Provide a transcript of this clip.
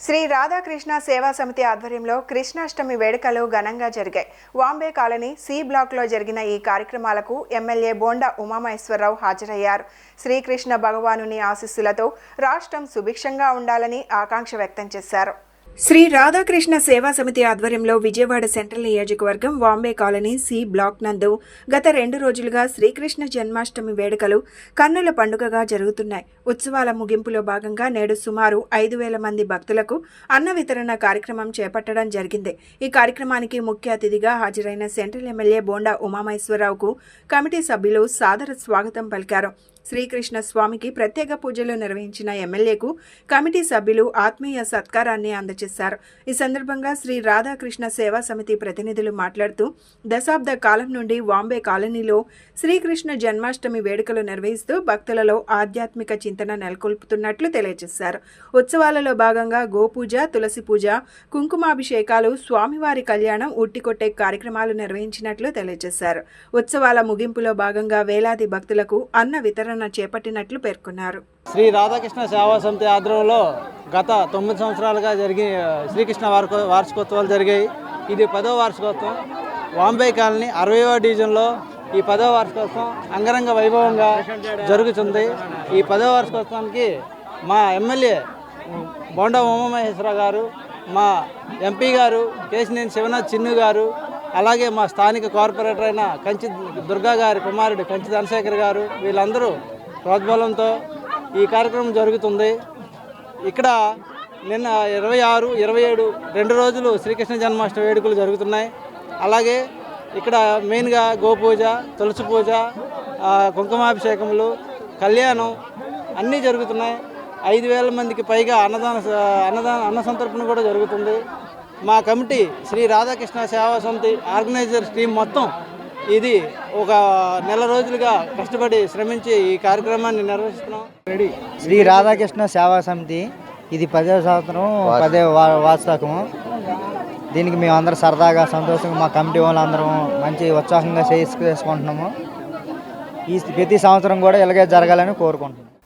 శ్రీ రాధాకృష్ణ సేవా సమితి ఆధ్వర్యంలో కృష్ణాష్టమి వేడుకలు ఘనంగా జరిగాయి. వాంబే కాలనీ సి బ్లాక్లో జరిగిన ఈ కార్యక్రమాలకు ఎమ్మెల్యే బోండా ఉమామహేశ్వరరావు హాజరయ్యారు. శ్రీకృష్ణ భగవానుని ఆశీస్సులతో రాష్ట్రం సుభిక్షంగా ఉండాలని ఆకాంక్ష వ్యక్తం చేశారు. శ్రీ రాధాకృష్ణ సేవా సమితి ఆధ్వర్యంలో విజయవాడ సెంట్రల్ నియోజకవర్గం వాంబే కాలనీ సి బ్లాక్ నందు గత 2 రోజులుగా శ్రీకృష్ణ జన్మాష్టమి వేడుకలు కన్నుల పండుగగా జరుగుతున్నాయి. ఉత్సవాల ముగింపులో భాగంగా నేడు సుమారు 5,000 మంది భక్తులకు అన్న వితరణ కార్యక్రమం చేపట్టడం జరిగింది. ఈ కార్యక్రమానికి ముఖ్య అతిథిగా హాజరైన సెంట్రల్ ఎమ్మెల్యే బోండా ఉమామహేశ్వరరావుకు కమిటీ సభ్యులు సాదర స్వాగతం పలికారు. శ్రీకృష్ణ స్వామికి ప్రత్యేక పూజలు నిర్వహించిన ఎమ్మెల్యేకు కమిటీ సభ్యులు ఆత్మీయ సత్కారాన్ని అందజేశారు. ఈ సందర్భంగా శ్రీ రాధాకృష్ణ సేవా సమితి ప్రతినిధులు మాట్లాడుతూ దశాబ్ద కాలం నుండి వాంబే కాలనీలో శ్రీకృష్ణ జన్మాష్టమి వేడుకలు నిర్వహిస్తూ భక్తులలో ఆధ్యాత్మిక చింతన నెలకొల్పుతున్నట్లు తెలియజేశారు. ఉత్సవాలలో భాగంగా గోపూజ, తులసి పూజ, కుంకుమాభిషేకాలు, స్వామివారి కళ్యాణం, ఉట్టికొట్టే కార్యక్రమాలు నిర్వహించినట్లు తెలియజేశారు. ఉత్సవాల ముగింపులో భాగంగా వేలాది భక్తులకు అన్న వితరణ చేపట్టినట్లు పేర్కొన్నారు. శ్రీ రాధాకృష్ణ సేవా సమితి ఆధ్వర్యంలో గత 9 సంవత్సరాలుగా జరిగిన శ్రీకృష్ణ వార్షికోత్సవాలు జరిగాయి. ఇది 10వ వార్షికోత్సవం. వాంబే కాలనీ 60వ డివిజన్లో ఈ 10వ వార్షికోత్సవం అంగరంగ వైభవంగా జరుగుతుంది. ఈ 10వ వార్షికోత్సవానికి మా ఎమ్మెల్యే బోండా ఉమామహేశ్వరరావు గారు, మా ఎంపీ గారు కేశినేని శివనాథ్ చిన్ను గారు, అలాగే మా స్థానిక కార్పొరేటర్ అయిన కంచి దుర్గా గారి కుమారుడు కంచి ధనశేఖర్ గారు, వీళ్ళందరూ ప్రోద్బలంతో ఈ కార్యక్రమం జరుగుతుంది. ఇక్కడ నిన్న 26, 27 2 రోజులు శ్రీకృష్ణ జన్మాష్టమి వేడుకలు జరుగుతున్నాయి. అలాగే ఇక్కడ మెయిన్గా గోపూజ, తులసి పూజ, కుంకుమాభిషేకములు, కళ్యాణం అన్నీ జరుగుతున్నాయి. 5,000 మందికి పైగా అన్న సంతర్పణ కూడా జరుగుతుంది. మా కమిటీ శ్రీ రాధాకృష్ణ సేవా సమితి ఆర్గనైజర్స్ టీం మొత్తం ఇది ఒక నెల రోజులుగా కష్టపడి శ్రమించి ఈ కార్యక్రమాన్ని నిర్వహిస్తున్నాం. శ్రీ రాధాకృష్ణ సేవా సమితి ఇది 10వ సంవత్సరం 10వ వార్షికము. దీనికి మేము అందరం సరదాగా సంతోషంగా మా కమిటీ వాళ్ళు అందరం మంచి ఉత్సాహంగా చేసుకుంటున్నాము. ఈ ప్రతి సంవత్సరం కూడా ఇలాగే జరగాలని కోరుకుంటున్నాము.